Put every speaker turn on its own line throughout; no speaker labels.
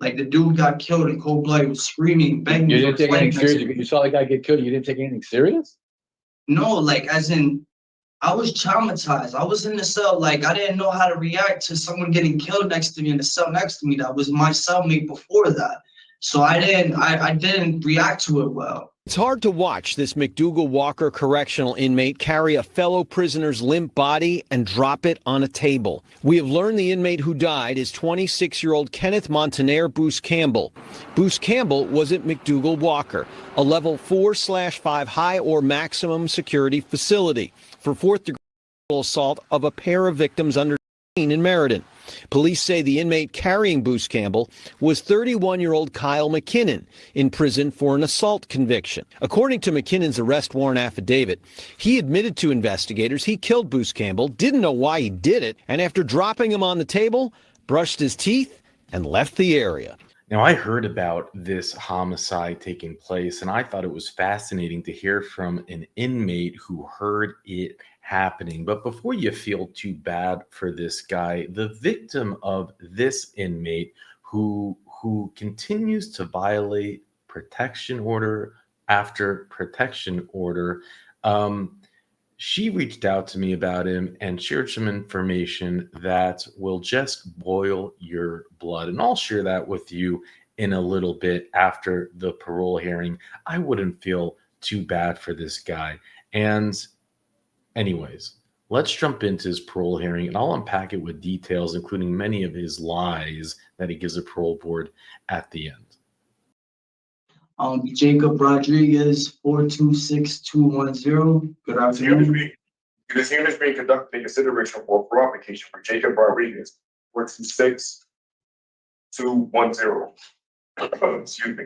Like the dude got killed in cold blood, he was screaming, begging.
You didn't take anything serious? You saw the guy get killed, you didn't take anything serious?
No, like as in, I was traumatized. I was in the cell, like I didn't know how to react to someone getting killed next to me in the cell next to me. That was my cellmate before that. So I didn't react to it well.
It's hard to watch this McDougal Walker correctional inmate carry a fellow prisoner's limp body and drop it on a table. We have learned the inmate who died is 26-year-old Kenneth Montaner Boose Campbell. Boose Campbell was at McDougal Walker, a level 4/5 high or maximum security facility for fourth-degree assault of a pair of victims under in Meriden. Police say the inmate carrying Boose Campbell was 31-year-old Kyle McKinnon in prison for an assault conviction. According to McKinnon's arrest warrant affidavit, he admitted to investigators he killed Boose Campbell, didn't know why he did it, and after dropping him on the table, brushed his teeth and left the area.
Now, I heard about this homicide taking place, and I thought it was fascinating to hear from an inmate who heard it happening. But before you feel too bad for this guy, the victim of this inmate who continues to violate protection order after protection order, she reached out to me about him and shared some information that will just boil your blood. And I'll share that with you in a little bit after the parole hearing. I wouldn't feel too bad for this guy. And anyways, let's jump into his parole hearing, and I'll unpack it with details, including many of his lies that he gives the parole board at the end.
Jacob Rodriguez, 426210. Good afternoon.
This hearing is being conducted in consideration for a parole application for Jacob Rodriguez, 426210. Excuse me.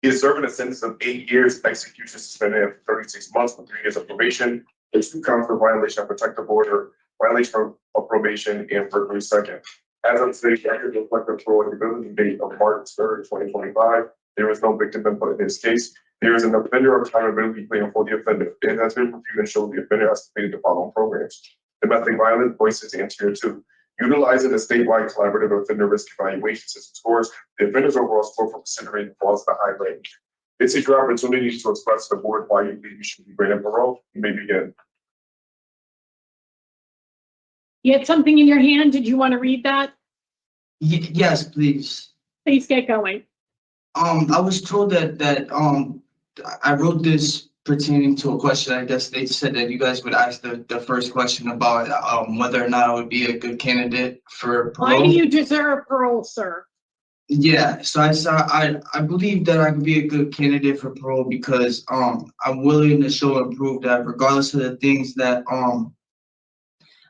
He is serving a sentence of 8 years, execution suspended after 36 months with 3 years of probation. There's 2 counts for violation of protective order, violation of probation, and burglary second. As of today's record, reflective parole eligibility date of March 3rd, 2025. There is no victim input in this case. There is an offender accountability plan for the offender. It has been reviewed and showed the offender has completed the following programs: domestic violence, voices, and tier 2. Utilizing the statewide collaborative offender risk evaluation system scores, the offender's overall score for considering falls in the high range. This is your opportunity to express to the board why you believe you should be granted parole. You may begin.
You had something in your hand. Did you want to read that?
Yes, please.
Please get going.
I was told that I wrote this pertaining to a question. I guess they said that you guys would ask the first question about whether or not I would be a good candidate for parole.
Why do you deserve parole, sir?
Yeah, so I believe that I could be a good candidate for parole because I'm willing to show and prove that regardless of the things that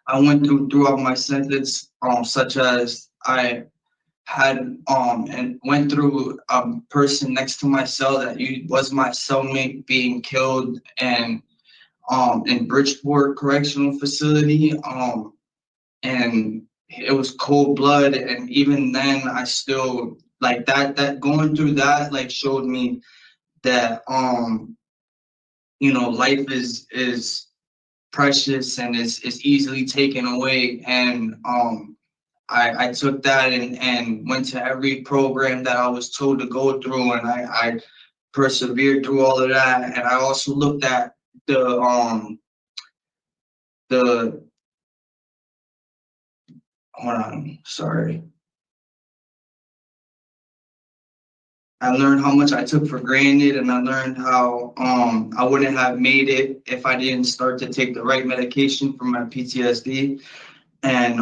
I went through throughout my sentence, such as I had and went through a person next to my cell that was my cellmate being killed and in Bridgeport Correctional Facility, and it was cold blood, and even then I still like that going through that like showed me that life is precious and is easily taken away, and I took that and went to every program that I was told to go through, and I persevered through all of that. And I also looked at the hold on, sorry. I learned how much I took for granted, and I learned how I wouldn't have made it if I didn't start to take the right medication for my PTSD, and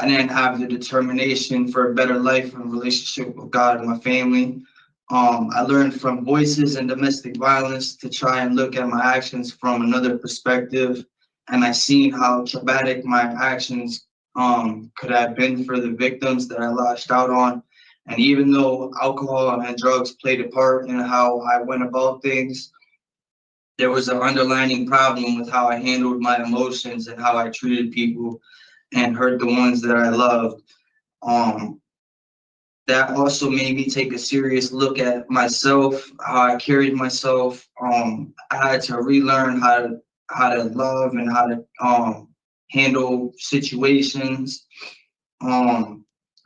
I didn't have the determination for a better life and relationship with God and my family. I learned from voices and domestic violence to try and look at my actions from another perspective, and I seen how traumatic my actions could have been for the victims that I lashed out on. And even though alcohol and drugs played a part in how I went about things, there was an underlying problem with how I handled my emotions and how I treated people and hurt the ones that I loved. That also made me take a serious look at myself, how I carried myself. I had to relearn how to love and how to handle situations.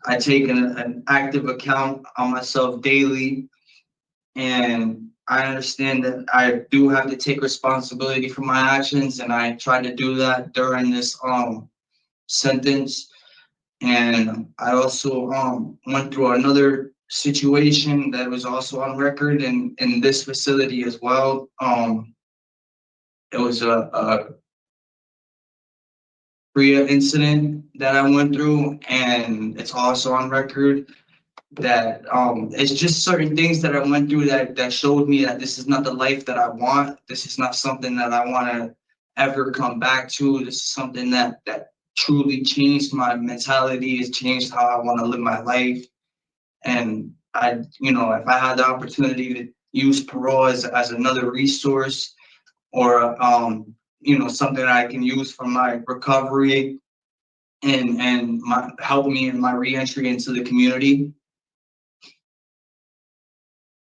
I take an active account on myself daily, and I understand that I do have to take responsibility for my actions, and I try to do that during this sentence. And I also went through another situation that was also on record in this facility as well. It was a Korea incident that I went through, and it's also on record that it's just certain things that I went through that showed me that this is not the life that I want. This is not something that I want to ever come back to. This is something that truly changed my mentality. It's changed how I want to live my life. And I, if I had the opportunity to use parole as another resource, or something that I can use for my recovery and help me in my reentry into the community.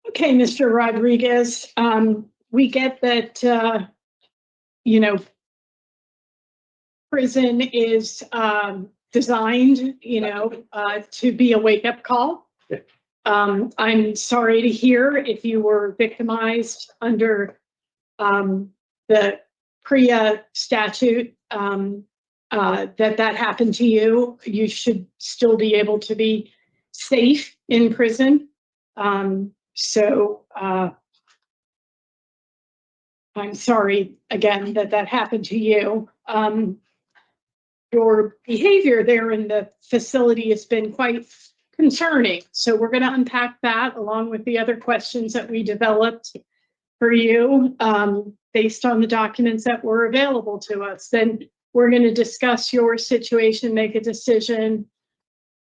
Okay, Mr. Rodriguez, we get that, prison is designed, to be a wake-up call. I'm sorry to hear if you were victimized under the PREA statute, that happened to you. You should still be able to be safe in prison. So I'm sorry again that happened to you. Your behavior there in the facility has been quite concerning. So we're going to unpack that along with the other questions that we developed for you based on the documents that were available to us. Then we're going to discuss your situation, make a decision,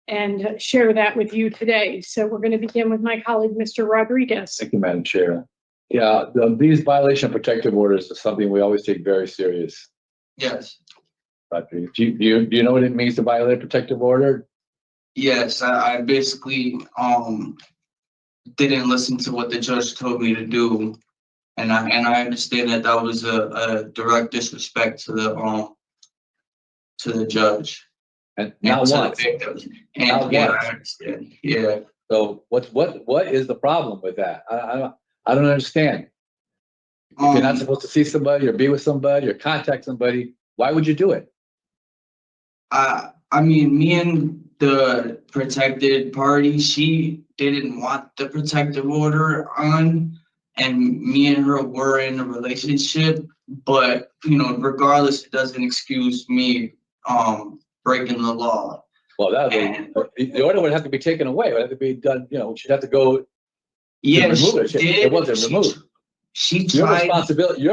and share that with you today. So we're going to begin with my colleague, Mr. Rodriguez.
Thank you, Madam Chair. Yeah, these violation of protective orders is something we always take very serious.
Yes.
But do you know what it means to violate a protective order?
Yes, I basically didn't listen to what the judge told me to do, and I understand that was a direct disrespect to the judge
And
and
now
to
what?
the victims. And
Now
yeah,
what?
I understand. Yeah.
So what is the problem with that? I don't understand. If you're not supposed to see somebody or be with somebody or contact somebody, why would you do it?
I mean, me and the protected party, she didn't want the protective order on, and me and her were in a relationship, but regardless, it doesn't excuse me breaking the law.
Well, the order would have to be taken away. It would have to be done, she'd have to go
Yeah,
remove it.
she did.
It wasn't removed.
She
Your
tried.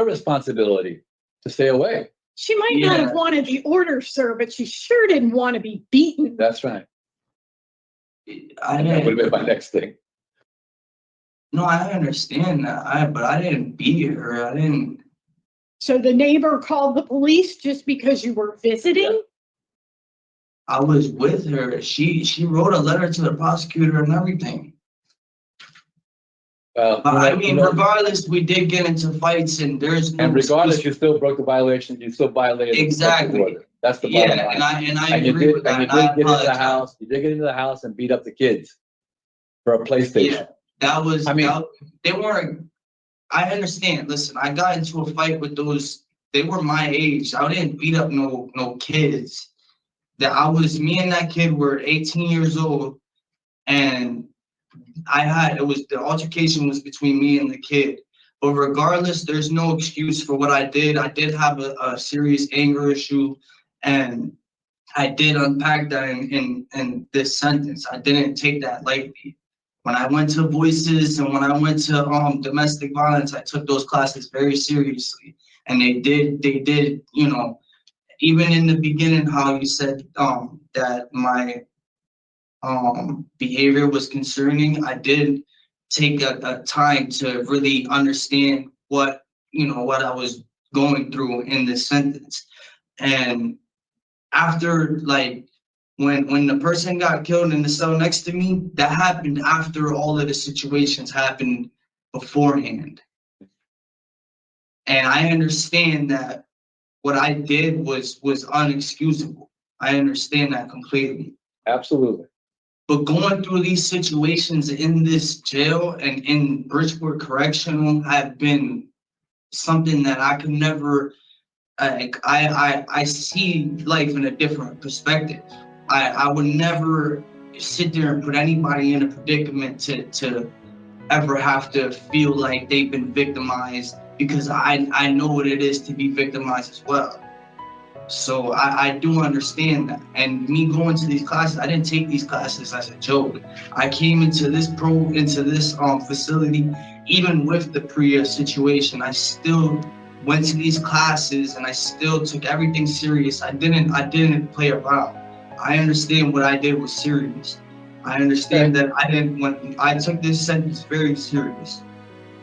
responsibility to stay away.
She might not have wanted the order, sir, but she sure didn't want to be beaten.
That's right.
That
would have been my next thing.
No, I understand that. But I didn't beat her. I didn't.
So the neighbor called the police just because you were visiting?
Yeah.
I was with her. She wrote a letter to the prosecutor and everything. Regardless, we did get into fights, and there's no.
And regardless, you still broke the violation. You still violated
exactly.
The order. That's the bottom line.
and I agree with that.
And you did get into the house. You did get into the house and beat up the kids for a PlayStation.
Yeah, that was. They weren't. I understand. Listen, I got into a fight with those. They were my age. I didn't beat up no kids. Me and that kid were 18 years old, and the altercation was between me and the kid. But regardless, there's no excuse for what I did. I did have a serious anger issue, and I did unpack that in this sentence. I didn't take that lightly. When I went to Voices and when I went to domestic violence, I took those classes very seriously. And they did, even in the beginning, how you said that my behavior was concerning, I did take a time to really understand what I was going through in this sentence. And after, like, when the person got killed in the cell next to me, that happened after all of the situations happened beforehand. And I understand that what I did was unexcusable. I understand that completely.
Absolutely.
But going through these situations in this jail and in Bridgeport Correctional have been something that I could never, like, I see life in a different perspective. I would never sit there and put anybody in a predicament to ever have to feel like they've been victimized, because I know what it is to be victimized as well. So I do understand that. And me going to these classes, I didn't take these classes as a joke. I came into this facility, even with the PREA situation, I still went to these classes and I still took everything serious. I didn't play around. I understand what I did was serious. I understand that when I took this sentence very serious,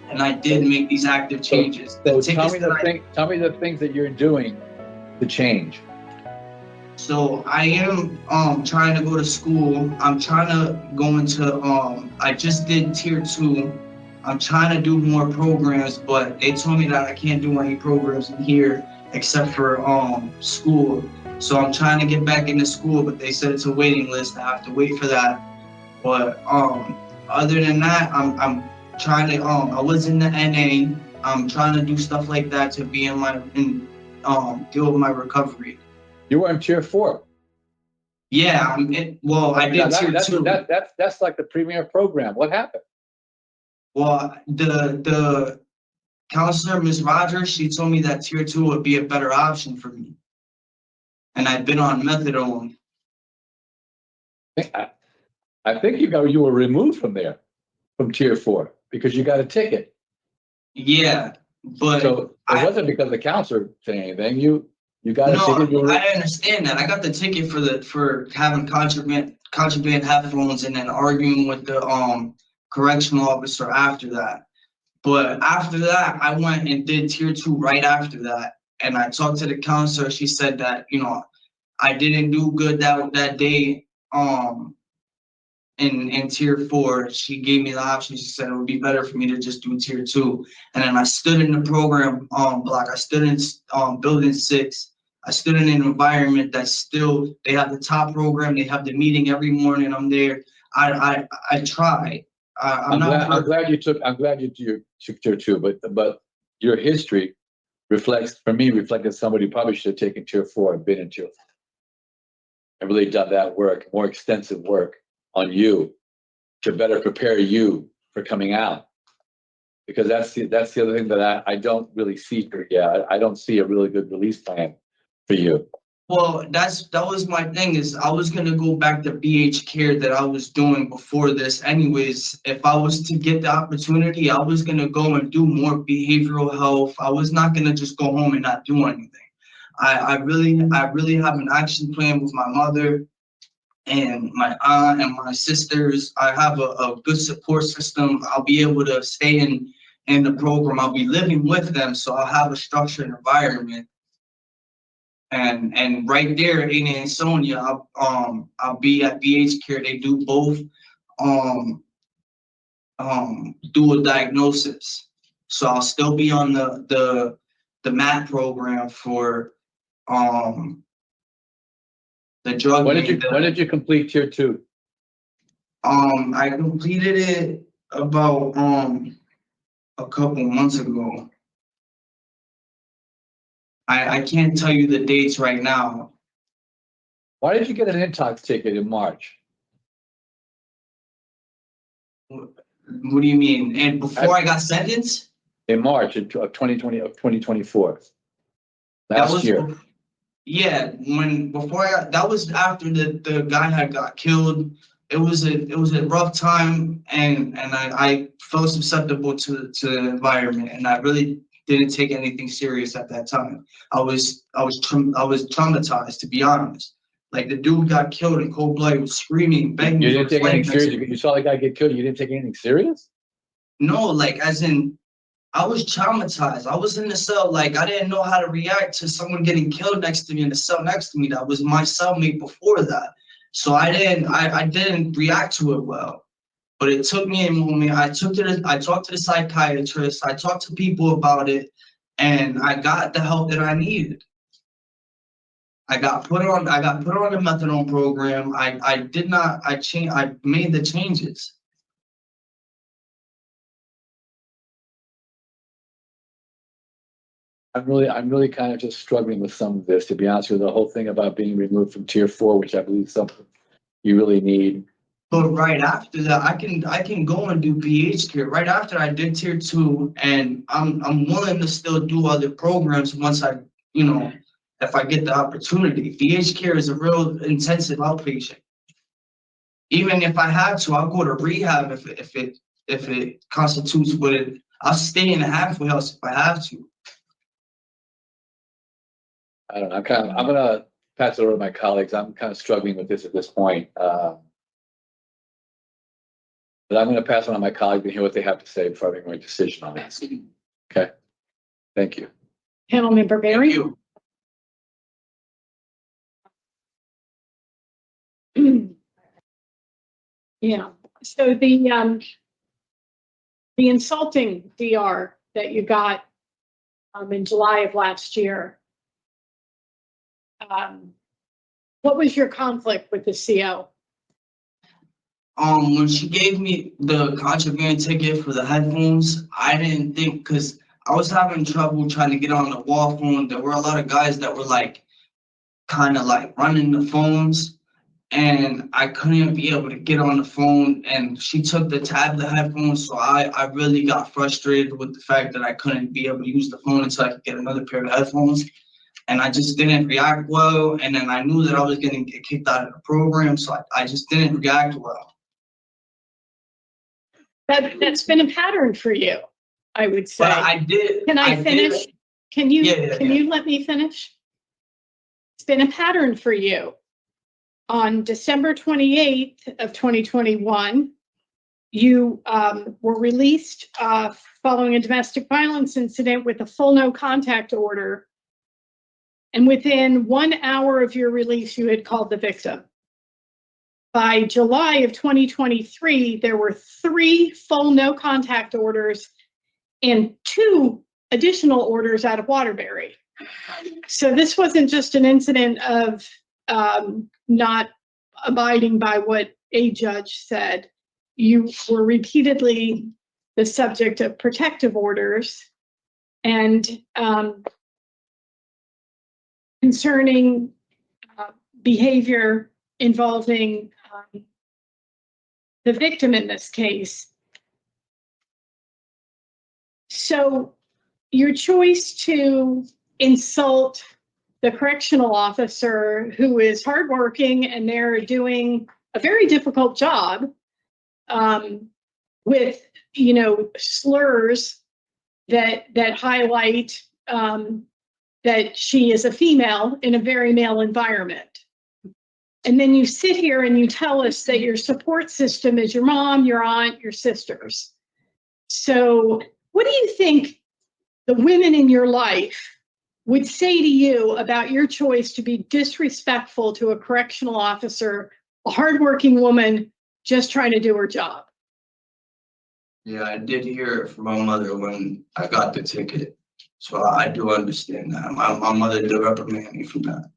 and I did make these active changes.
So tell me the things that you're doing to change.
So I am trying to go to school. I'm trying to go into I just did tier 2. I'm trying to do more programs, but they told me that I can't do any programs in here except for school. So I'm trying to get back into school, but they said it's a waiting list. I have to wait for that. But other than that, I'm trying to I was in the NA. I'm trying to do stuff like that to be deal with my recovery.
You were in tier 4.
Yeah, I did tier 2.
That's like the premier program. What happened?
Well, the counselor, Ms. Rogers, she told me that tier 2 would be a better option for me. And I've been on methadone.
I think you were removed from there, from tier 4, because you got a ticket.
Yeah, but
so it wasn't because the counselor said anything. You got a ticket.
I understand that. I got the ticket for having contraband headphones and then arguing with the correctional officer after that. But after that, I went and did tier 2 right after that. And I talked to the counselor. She said that, I didn't do good that day in tier 4. She gave me the option. She said it would be better for me to just do tier 2. And then I stood in the program block. I stood in building 6. I stood in an environment that's still, they have the top program. They have the meeting every morning. I'm there. I tried. I'm glad
you took tier 2, but your history reflected somebody who probably should have taken tier 4 and been in tier 4 and really done that work, more extensive work on you to better prepare you for coming out. Because that's the other thing that I don't really see for you. I don't see a really good release plan for you.
Well, that was my thing, is I was going to go back to BH care that I was doing before this anyways. If I was to get the opportunity, I was going to go and do more behavioral health. I was not going to just go home and not do anything. I really have an action plan with my mother and my aunt and my sisters. I have a good support system. I'll be able to stay in the program. I'll be living with them, so I'll have a structured environment. And right there, Aina and Sonia, I'll be at BH Care. They do both dual diagnosis. So I'll still be on the MAT program for the drug.
When did you complete tier 2?
I completed it about a couple months ago. I can't tell you the dates right now.
Why did you get an intox ticket in March?
What do you mean? And before I got sentenced?
In March of 2024. Last year.
Yeah, that was after the guy had got killed. It was a rough time, and I felt susceptible to the environment, and I really didn't take anything serious at that time. I was traumatized, to be honest. Like, the dude got killed in cold blood, was screaming, begging.
You didn't take anything serious. You saw the guy get killed. You didn't take anything serious?
No, like, as in, I was traumatized. I was in the cell, like, I didn't know how to react to someone getting killed next to me in the cell next to me. That was my cellmate before that. So I didn't react to it well. But it took me a moment. I talked to the psychiatrist. I talked to people about it, and I got the help that I needed. I got put on the methadone program. I made the changes.
I'm really kind of just struggling with some of this, to be honest with you. The whole thing about being removed from tier 4, which I believe is something you really need.
But right after that, I can go and do PH care. Right after I did tier 2, and I'm willing to still do other programs once I, if I get the opportunity. PH care is a real intensive outpatient. Even if I have to, I'll go to rehab if it constitutes what it. I'll stay in a halfway house if I have to.
I don't know. I'm gonna pass it over to my colleagues. I'm kind of struggling with this at this point. But I'm gonna pass it on to my colleagues and hear what they have to say before I make my decision on this. Okay. Thank you.
Panel Member Barry?
Thank you.
Yeah, so the insulting DR that you got in July of last year, what was your conflict with the CO?
When she gave me the contraband ticket for the headphones, I didn't think, because I was having trouble trying to get on the wall phone. There were a lot of guys that were kind of running the phones, and I couldn't be able to get on the phone, and she took the headphones, so I really got frustrated with the fact that I couldn't be able to use the phone until I could get another pair of headphones, and I just didn't react well, and then I knew that I was going to get kicked out of the program, so I just didn't react well.
That's been a pattern for you, I would say.
But I did.
Can I finish? Can you let me finish? It's been a pattern for you. On December 28th of 2021, you were released following a domestic violence incident with a full no contact order. And within 1 hour of your release, you had called the victim. By July of 2023, there were 3 full no contact orders and 2 additional orders out of Waterbury. So this wasn't just an incident of not abiding by what a judge said. You were repeatedly the subject of protective orders and concerning behavior involving the victim in this case. So your choice to insult the correctional officer, who is hardworking and they're doing a very difficult job, with slurs that highlight that she is a female in a very male environment. And then you sit here and you tell us that your support system is your mom, your aunt, your sisters. So what do you think the women in your life would say to you about your choice to be disrespectful to a correctional officer, a hardworking woman just trying to do her job?
Yeah, I did hear it from my mother when I got the ticket. So I do understand that. My mother did reprimand me for that.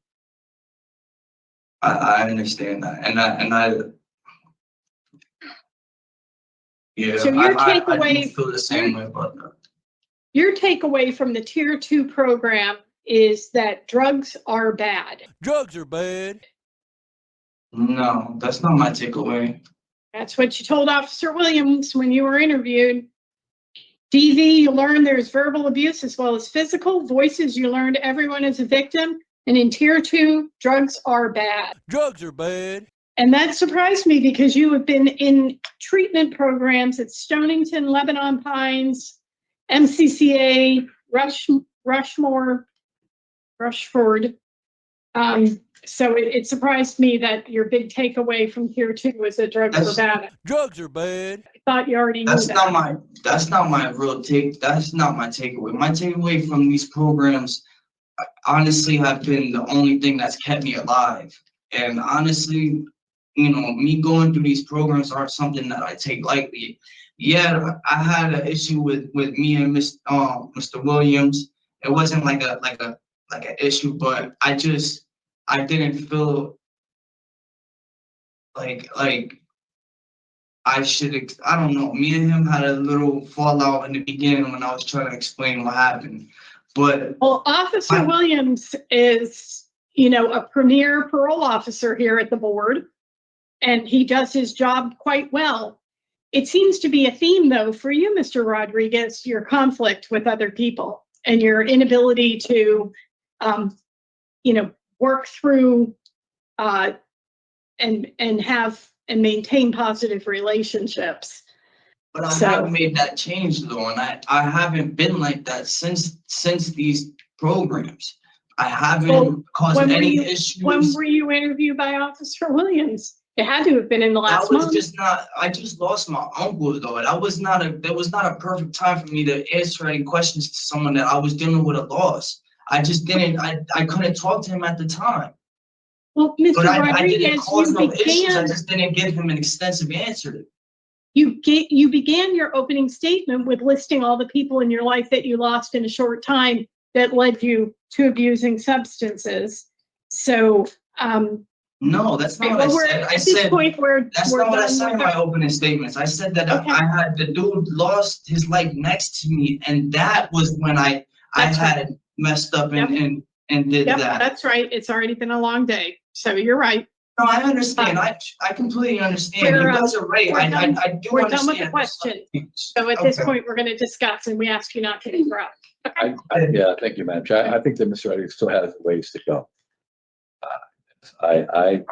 I understand that. And I yeah,
So your
I
takeaway,
do feel the same way about that.
Your takeaway from the Tier 2 program is that drugs are bad.
Drugs are bad.
No, that's not my takeaway.
That's what you told Officer Williams when you were interviewed. DV, you learned there's verbal abuse as well as physical. Voices, you learned everyone is a victim. And in Tier 2, drugs are bad.
Drugs are bad.
And that surprised me because you have been in treatment programs at Stonington, Lebanon Pines, MCCA, Rushford. So it surprised me that your big takeaway from Tier 2 was that drugs were bad.
Drugs are bad.
I thought you already knew that.
That's not my real take. That's not my takeaway. My takeaway from these programs honestly have been the only thing that's kept me alive. And honestly, me going through these programs aren't something that I take lightly. Yeah, I had an issue with me and Mr. Williams. It wasn't like an issue, but I I didn't feel like I should. I don't know. Me and him had a little fallout in the beginning when I was trying to explain what happened. But
Well, Officer Williams is, a premier parole officer here at the board, and he does his job quite well. It seems to be a theme, though, for you, Mr. Rodriguez, your conflict with other people and your inability to, work through and have and maintain positive relationships.
But I have made that change though, and I haven't been like that since these programs. I haven't caused any issues.
When were you interviewed by Officer Williams? It had to have been in the last month.
I just lost my uncle though. That was not a perfect time for me to answer any questions to someone that I was dealing with a loss. I just didn't, I couldn't talk to him at the time.
Well, Mr.
But I
Rodriguez,
didn't cause no issues, I just didn't give him an extensive answer.
You began your opening statement with listing all the people in your life that you lost in a short time that led you to abusing substances. So,
no, that's not what I said. I said that's not what I said in my opening statements. I said that I had the dude lost his life next to me, and that was when I had messed up and did that.
That's right. It's already been a long day, so you're right.
No, I understand. I completely understand. You guys are right. I do understand.
We're done with the question. So at this point, we're going to discuss, and we ask you not to interrupt.
Yeah, thank you, Madam Chair. I think that Mr. Rodriguez still has ways to go. I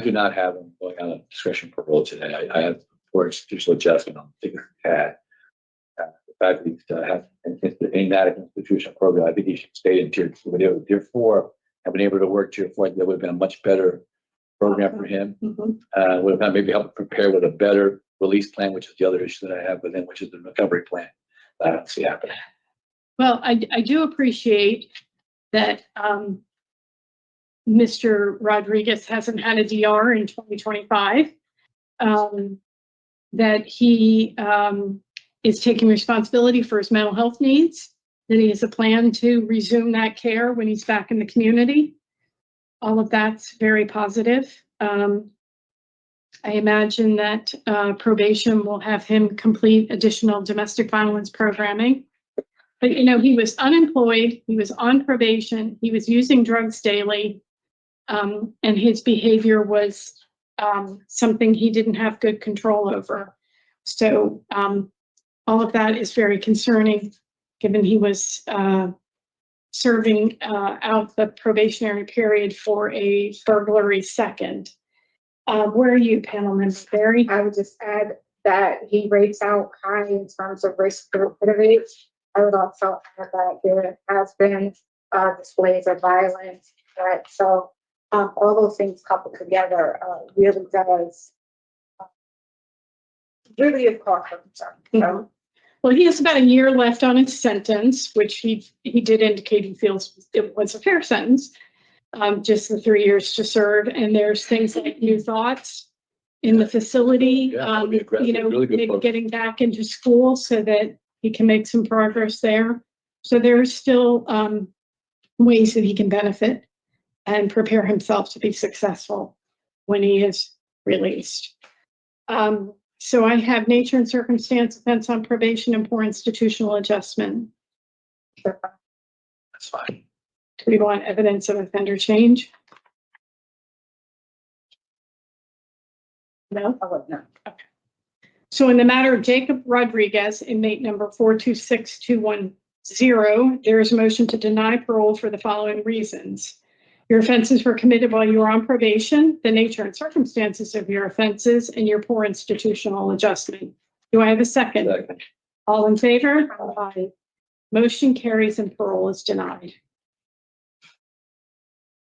do not have him going on a discretion parole today. I have for institutional adjustment on the pad. The fact that he has an inadequate institutional program, I think he should stay in tier 2. Tier 4, have been able to work tier 4, that would have been a much better program for him. Would have maybe helped prepare with a better release plan, which is the other issue that I have with him, which is the recovery plan. I don't see happening.
Well, I do appreciate that Mr. Rodriguez hasn't had a DR in 2025, that he is taking responsibility for his mental health needs, that he has a plan to resume that care when he's back in the community. All of that's very positive. I imagine that probation will have him complete additional domestic violence programming. But, he was unemployed, he was on probation, he was using drugs daily, and his behavior was something he didn't have good control over. So all of that is very concerning, given he was serving out the probationary period for a burglary second. Where are you, panel member Barry?
I would just add that he rates out high in terms of risk to recidivate. I would also add that there has been displays of violence, right? So all those things coupled together really does really is cause for concern.
Well, he has about a year left on his sentence, which he did indicate he feels it was a fair sentence, just the 3 years to serve. And there's things like new thoughts in the facility, maybe getting back into school so that he can make some progress there. So there's still ways that he can benefit and prepare himself to be successful when he is released. So I have nature and circumstance, offense on probation, and poor institutional adjustment.
That's fine.
Do we want evidence of offender change? No?
No.
Okay. So in the matter of Jacob Rodriguez, inmate number 426210, there is a motion to deny parole for the following reasons. Your offenses were committed while you were on probation, the nature and circumstances of your offenses, and your poor institutional adjustment. Do I have a second?
Second.
All in favor? Aye. Motion carries and parole is denied.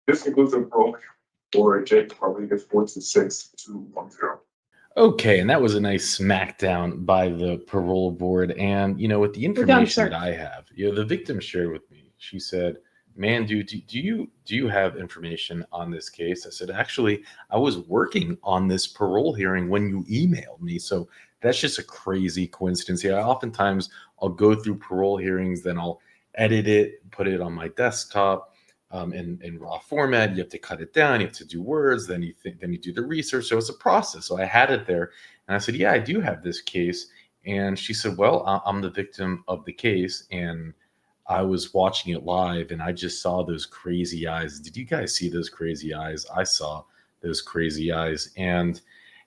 This concludes the parole for Jake Rodriguez 426210.
Okay, and that was a nice smackdown by the parole board. And, with the information that I have, the victim shared with me, she said, Mandoo, do you have information on this case? I said, actually, I was working on this parole hearing when you emailed me. So that's just a crazy coincidence here. Oftentimes I'll go through parole hearings, then I'll edit it, put it on my desktop, in raw format. You have to cut it down. You have to do words. Then you do the research. So it's a process. So I had it there, and I said, "Yeah, I do have this case." And she said, "Well, I'm the victim of the case, and I was watching it live, and I just saw those crazy eyes. Did you guys see those crazy eyes? I saw those crazy eyes." And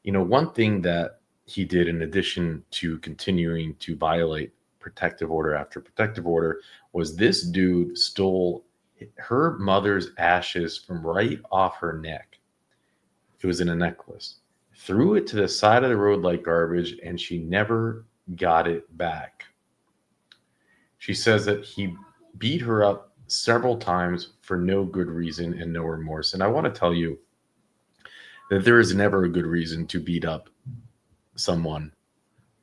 one thing that he did, in addition to continuing to violate protective order after protective order, was this dude stole her mother's ashes from right off her neck. It was in a necklace, threw it to the side of the road like garbage, and she never got it back. She says that he beat her up several times for no good reason and no remorse. And I want to tell you that there is never a good reason to beat up someone,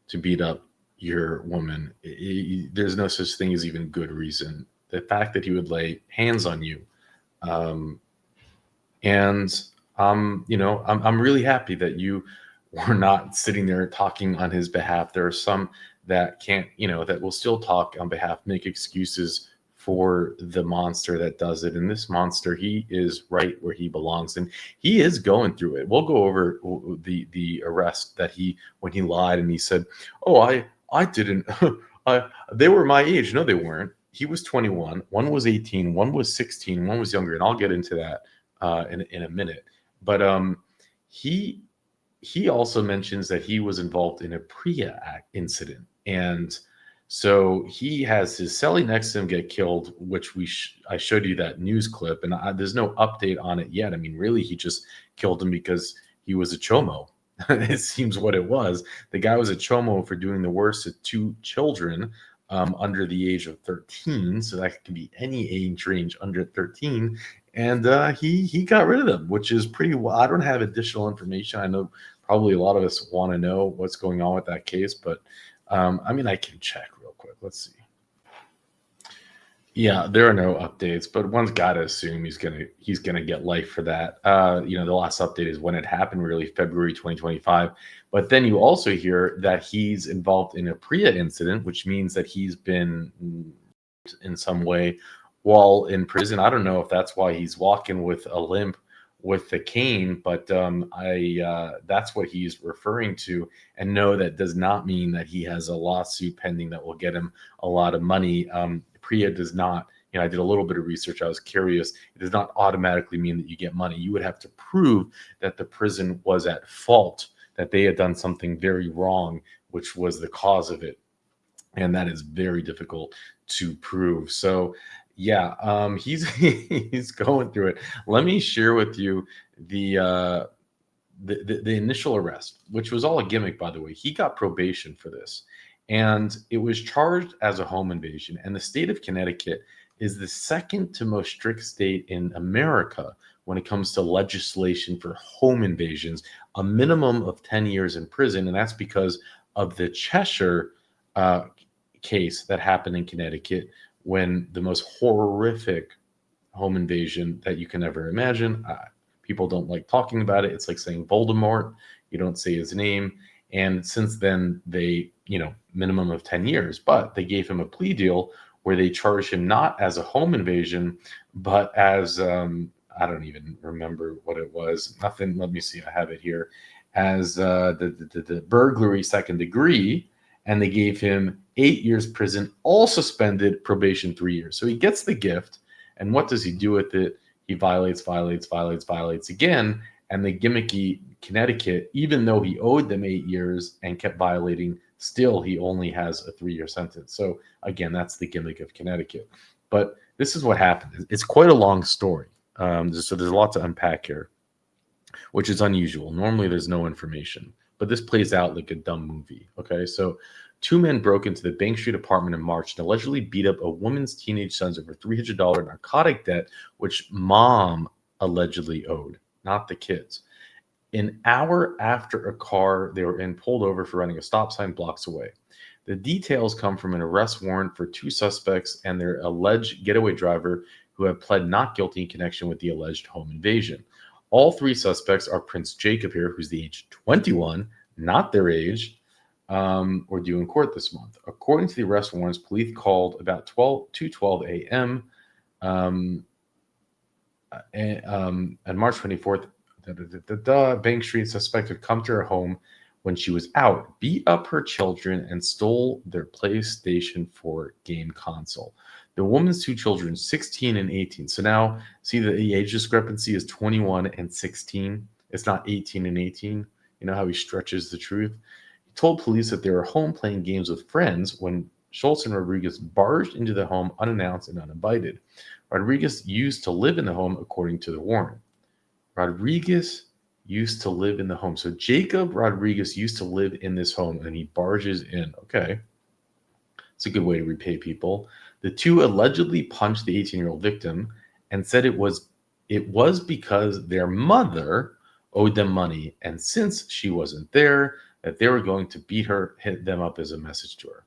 to beat up your woman. There's no such thing as even good reason. The fact that he would lay hands on you, and I'm really happy that you were not sitting there talking on his behalf. There are some that can't, that will still talk on behalf, make excuses for the monster that does it. And this monster, he is right where he belongs, and he is going through it. We'll go over the arrest that when he lied and he said, "Oh, I didn't. They were my age." No, they weren't. He was 21. One was 18. One was 16. One was younger, and I'll get into that in a minute. But he also mentions that he was involved in a Priya incident, and so he has his cellie next to him get killed, which I showed you that news clip, and there's no update on it yet. I mean, really, he just killed him because he was a chomo. It seems what it was. The guy was a chomo for doing the worst to 2 children under the age of 13. So that could be any age range under 13. And he got rid of them, which is pretty well. I don't have additional information. I know probably a lot of us want to know what's going on with that case, but I can check real quick. Let's see. Yeah, there are no updates, but one's got to assume he's gonna get life for that. The last update is when it happened, really February 2025. But then you also hear that he's involved in a Priya incident, which means that he's been in some way while in prison. I don't know if that's why he's walking with a limp with the cane, but that's what he's referring to. And no, that does not mean that he has a lawsuit pending that will get him a lot of money. Priya does not, I did a little bit of research. I was curious. It does not automatically mean that you get money. You would have to prove that the prison was at fault, that they had done something very wrong, which was the cause of it. And that is very difficult to prove. So yeah, he's going through it. Let me share with you the initial arrest, which was all a gimmick, by the way. He got probation for this, and it was charged as a home invasion. And the state of Connecticut is the second to most strict state in America when it comes to legislation for home invasions, a minimum of 10 years in prison. And that's because of the Cheshire case that happened in Connecticut, when the most horrific home invasion that you can ever imagine. People don't like talking about it. It's like saying Voldemort. You don't say his name. And since then, they, minimum of 10 years, but they gave him a plea deal where they charged him not as a home invasion, but as, I don't even remember what it was. Nothing. Let me see. I have it here as the burglary second degree. And they gave him 8 years prison, all suspended, probation 3 years. So he gets the gift. And what does he do with it? He violates again. And the gimmicky Connecticut, even though he owed them 8 years and kept violating, still he only has a 3-year sentence. So again, that's the gimmick of Connecticut. But this is what happened. It's quite a long story. So there's a lot to unpack here, which is unusual. Normally there's no information, but this plays out like a dumb movie. Okay, so 2 men broke into the Bank Street apartment in March and allegedly beat up a woman's teenage sons over $300 narcotic debt, which mom allegedly owed, not the kids. An hour after a car they were in pulled over for running a stop sign blocks away. The details come from an arrest warrant for 2 suspects and their alleged getaway driver, who have pled not guilty in connection with the alleged home invasion. All 3 suspects are Prince Jacob here, who's the age 21, not their age, or due in court this month. According to the arrest warrants, police called about 2:12 a.m. On March 24th, Bank Street suspect had come to her home when she was out, beat up her children, and stole their PlayStation 4 game console. The woman's two children, 16 and 18. So now, see, the age discrepancy is 21 and 16. It's not 18 and 18. You know how he stretches the truth? He told police that they were home playing games with friends when Schultz and Rodriguez barged into the home unannounced and uninvited. Rodriguez used to live in the home, according to the warrant. Rodriguez used to live in the home. So Jacob Rodriguez used to live in this home and he barges in. Okay. It's a good way to repay people. The two allegedly punched the 18-year-old victim and said it was because their mother owed them money, and since she wasn't there, that they were going to beat her, hit them up as a message to her.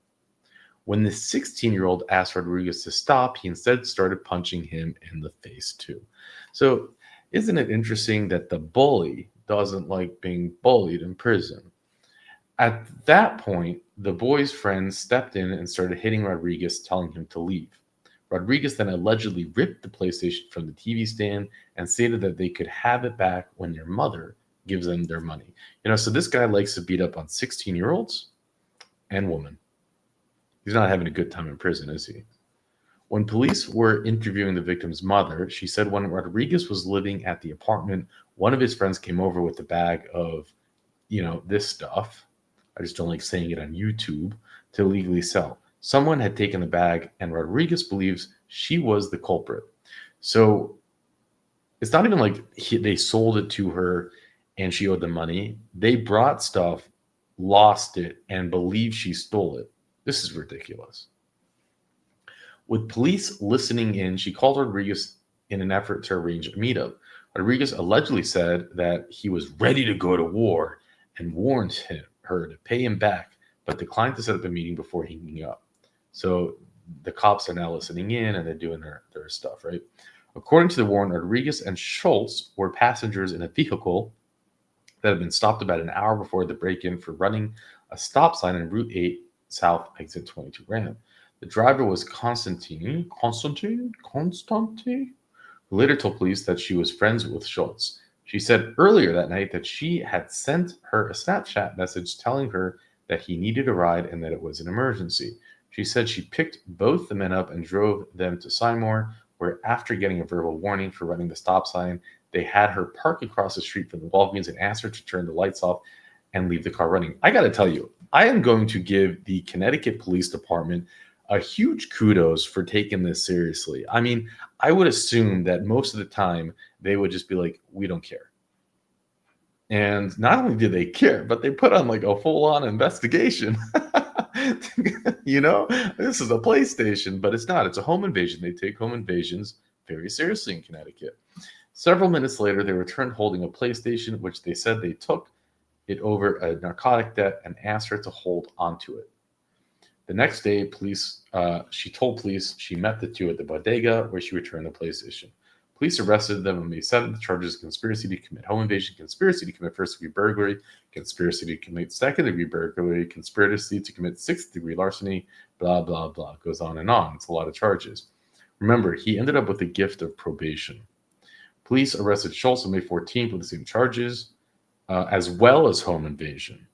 When the 16-year-old asked Rodriguez to stop, he instead started punching him in the face too. So isn't it interesting that the bully doesn't like being bullied in prison? At that point, the boy's friends stepped in and started hitting Rodriguez, telling him to leave. Rodriguez then allegedly ripped the PlayStation from the TV stand and stated that they could have it back when their mother gives them their money. So this guy likes to beat up on 16-year-olds and women. He's not having a good time in prison, is he? When police were interviewing the victim's mother, she said when Rodriguez was living at the apartment, one of his friends came over with a bag of, this stuff. I just don't like saying it on YouTube, to legally sell. Someone had taken the bag, and Rodriguez believes she was the culprit. So it's not even like they sold it to her and she owed them money. They brought stuff, lost it, and believed she stole it. This is ridiculous. With police listening in, she called Rodriguez in an effort to arrange a meetup. Rodriguez allegedly said that he was ready to go to war and warned her to pay him back, but declined to set up a meeting before hanging up. So the cops are now listening in and they're doing their stuff, right? According to the warrant, Rodriguez and Schultz were passengers in a vehicle that had been stopped about an hour before the break-in for running a stop sign on Route 8 South Exit 22 ramp. The driver was Constantine, who later told police that she was friends with Schultz. She said earlier that night that she had sent her a Snapchat message telling her that he needed a ride and that it was an emergency. She said she picked both the men up and drove them to Seymour, where after getting a verbal warning for running the stop sign, they had her park across the street from the Walgreens and asked her to turn the lights off and leave the car running. I got to tell you, I am going to give the Connecticut Police Department a huge kudos for taking this seriously. I mean, I would assume that most of the time they would just be like, we don't care. And not only did they care, but they put on like a full-on investigation. This is a PlayStation, but it's not. It's a home invasion. They take home invasions very seriously in Connecticut. Several minutes later, they returned holding a PlayStation, which they said they took it over a narcotic debt and asked her to hold onto it. The next day, she told police she met the two at the bodega where she returned the PlayStation. Police arrested them on May 7th, charges of conspiracy to commit home invasion, conspiracy to commit first-degree burglary, conspiracy to commit second-degree burglary, conspiracy to commit sixth-degree larceny, blah, blah, blah. It goes on and on. It's a lot of charges. Remember, he ended up with a gift of probation. Police arrested Schultz on May 14th with the same charges, as well as home invasion.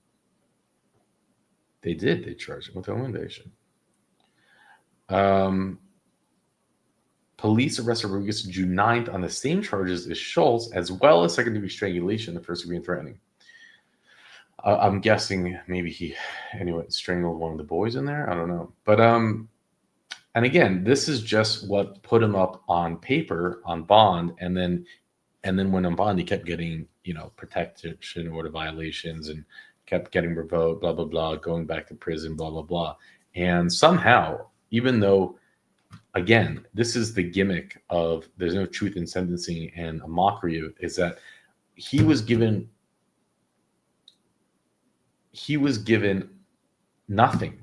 They did. They charged him with home invasion. Police arrested Rodriguez June 9th on the same charges as Schultz, as well as second-degree strangulation and first-degree and threatening. I'm guessing maybe he, strangled one of the boys in there. I don't know. But, and again, this is just what put him up on paper, on bond, and then when on bond, he kept getting, protection order violations and kept getting revoked, blah, blah, blah, going back to prison, blah, blah, blah. And somehow, even though, again, this is the gimmick of there's no truth in sentencing and a mockery of is that he was given nothing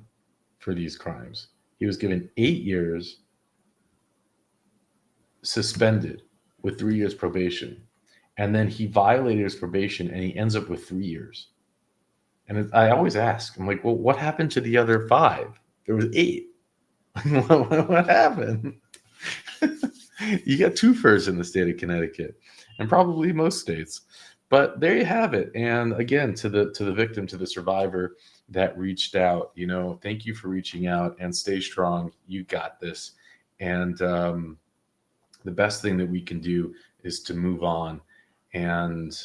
for these crimes. He was given 8 years suspended with 3 years probation. And then he violated his probation and he ends up with 3 years. And I always ask, I'm like, well, what happened to the other 5? There was 8. What happened? You get twofers in the state of Connecticut, and probably most states. But there you have it. And again, to the victim, to the survivor that reached out, thank you for reaching out, and stay strong. You got this. And the best thing that we can do is to move on, and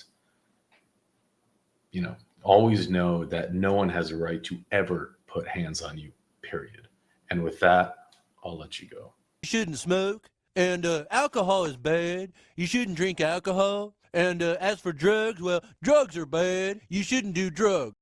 always know that no one has a right to ever put hands on you, period. And with that, I'll let you go.
You shouldn't smoke, and alcohol is bad. You shouldn't drink alcohol. And as for drugs, well, drugs are bad. You shouldn't do drugs.